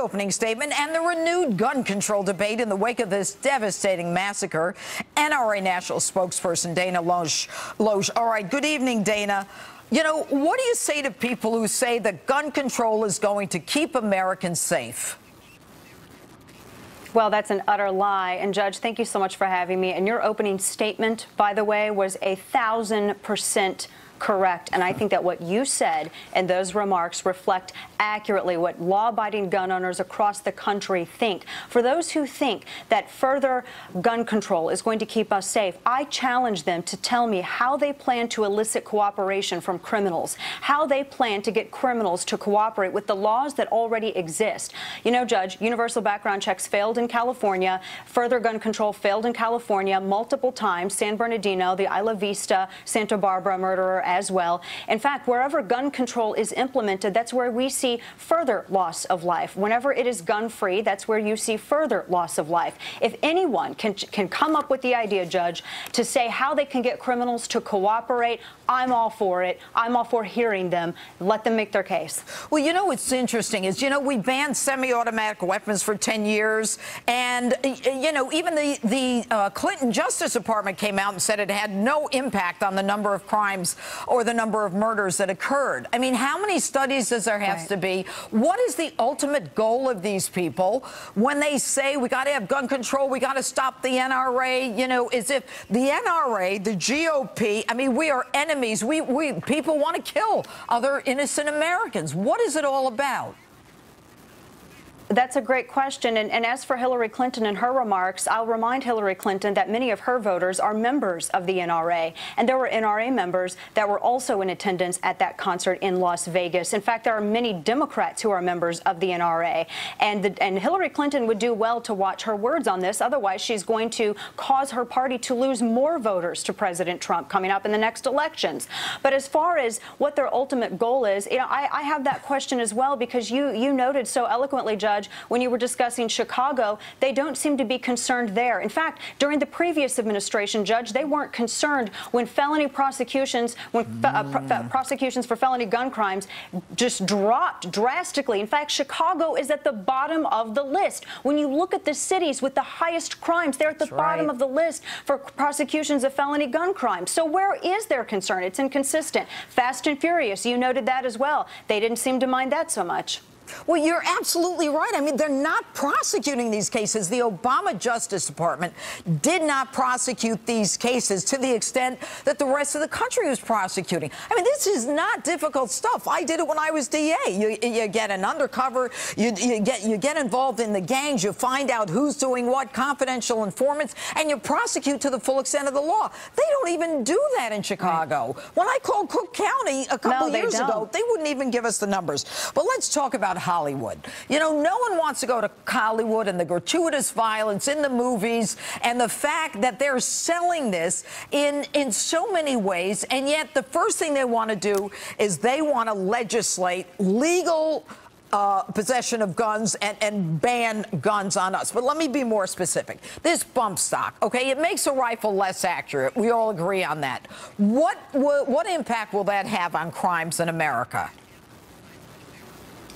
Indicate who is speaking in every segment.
Speaker 1: Opening statement and the renewed gun control debate in the wake of this devastating massacre. NRA National spokesperson Dana Loesch. All right, good evening, Dana. You know, what do you say to people who say that gun control is going to keep Americans safe?
Speaker 2: Well, that's an utter lie. And Judge, thank you so much for having me. And your opening statement, by the way, was 1,000% correct. And I think that what you said and those remarks reflect accurately what law-abiding gun owners across the country think. For those who think that further gun control is going to keep us safe, I challenge them to tell me how they plan to elicit cooperation from criminals, how they plan to get criminals to cooperate with the laws that already exist. You know, Judge, universal background checks failed in California. Further gun control failed in California multiple times. San Bernardino, the Isla Vista, Santa Barbara murderer as well. In fact, wherever gun control is implemented, that's where we see further loss of life. Whenever it is gun-free, that's where you see further loss of life. If anyone can come up with the idea, Judge, to say how they can get criminals to cooperate, I'm all for it. I'm all for hearing them. Let them make their case.
Speaker 1: Well, you know what's interesting is, you know, we banned semi-automatic weapons for 10 years. And, you know, even the Clinton Justice Department came out and said it had no impact on the number of crimes or the number of murders that occurred. I mean, how many studies does there have to be? What is the ultimate goal of these people when they say we got to have gun control, we got to stop the NRA? You know, as if the NRA, the GOP, I mean, we are enemies. People want to kill other innocent Americans. What is it all about?
Speaker 2: That's a great question. And as for Hillary Clinton and her remarks, I'll remind Hillary Clinton that many of her voters are members of the NRA. And there were NRA members that were also in attendance at that concert in Las Vegas. In fact, there are many Democrats who are members of the NRA. And Hillary Clinton would do well to watch her words on this. Otherwise, she's going to cause her party to lose more voters to President Trump coming up in the next elections. But as far as what their ultimate goal is, you know, I have that question as well, because you noted so eloquently, Judge, when you were discussing Chicago, they don't seem to be concerned there. In fact, during the previous administration, Judge, they weren't concerned when felony prosecutions, prosecutions for felony gun crimes just dropped drastically. In fact, Chicago is at the bottom of the list. When you look at the cities with the highest crimes, they're at the bottom of the list for prosecutions of felony gun crimes. So where is their concern? It's inconsistent. Fast and Furious, you noted that as well. They didn't seem to mind that so much.
Speaker 1: Well, you're absolutely right. I mean, they're not prosecuting these cases. The Obama Justice Department did not prosecute these cases to the extent that the rest of the country was prosecuting. I mean, this is not difficult stuff. I did it when I was DA. You get an undercover, you get involved in the gangs, you find out who's doing what, confidential informants, and you prosecute to the full extent of the law. They don't even do that in Chicago. Right. When I called Cook County a couple years ago, they wouldn't even give us the numbers. But let's talk about Hollywood. You know, no one wants to go to Hollywood and the gratuitous violence in the movies and the fact that they're selling this in so many ways, and yet the first thing they want to do is they want to legislate legal possession of guns and ban guns on us. But let me be more specific. This bump stock, okay, it makes a rifle less accurate. We all agree on that. What impact will that have on crimes in America?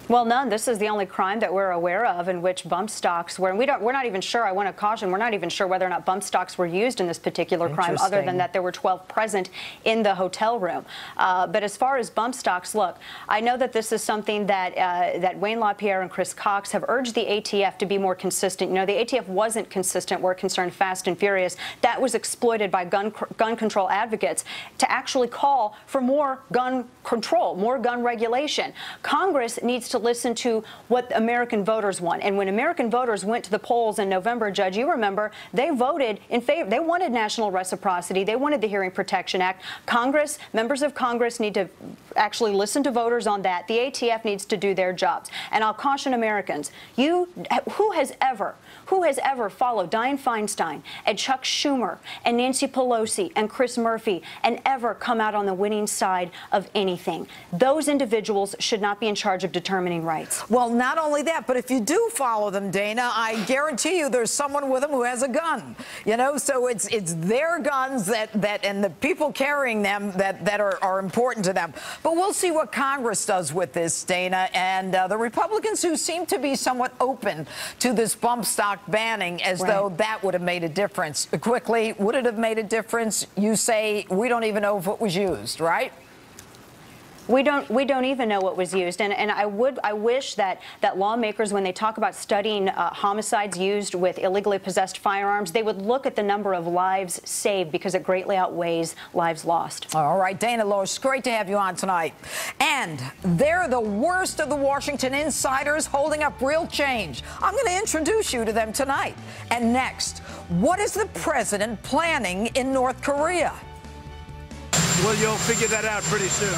Speaker 2: Well, none. This is the only crime that we're aware of in which bump stocks were. And we're not even sure. I want to caution, we're not even sure whether or not bump stocks were used in this particular crime, other than that there were 12 present in the hotel room. But as far as bump stocks, look, I know that this is something that that Wayne LaPierre and Chris Cox have urged the ATF to be more consistent. You know, the ATF wasn't consistent where it concerned Fast and Furious. That was exploited by gun control advocates to actually call for more gun control, more gun regulation. Congress needs to listen to what American voters want. And when American voters went to the polls in November, Judge, you remember, they voted in favor. They wanted national reciprocity. They wanted the Hearing Protection Act. Congress, members of Congress need to actually listen to voters on that. The ATF needs to do their jobs. And I'll caution Americans, who has ever followed Dianne Feinstein and Chuck Schumer and Nancy Pelosi and Chris Murphy and ever come out on the winning side of anything? Those individuals should not be in charge of determining determining rights.
Speaker 1: Well, not only that, but if you do follow them, Dana, I guarantee you there's someone with them who has a gun. You know, so it's their guns that and the people carrying them that are important to them. But we'll see what Congress does with this, Dana, and the Republicans who seem to be somewhat open to this bump stock banning, as though that would have made a difference. Quickly, would it have made a difference? You say we don't even know if it was used, right?
Speaker 2: We don't even know what was used, and I wish that lawmakers, when they talk about studying homicides used with illegally possessed firearms, they would look at the number of lives saved, because it greatly outweighs lives lost.
Speaker 1: All right, Dana Loesch, great to have you on tonight. And they're the worst of the Washington insiders holding up real change. I'm going to introduce you to them tonight. And next, what is the president planning in North Korea?
Speaker 3: Well, you'll figure that out pretty soon.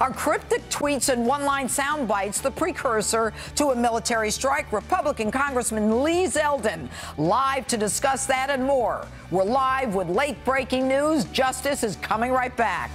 Speaker 1: Are cryptic tweets and one-line sound bites the precursor to a military strike? Republican Congressman Lee Zeldin live to discuss that and more. We're live with late-breaking news. Justice is coming right back.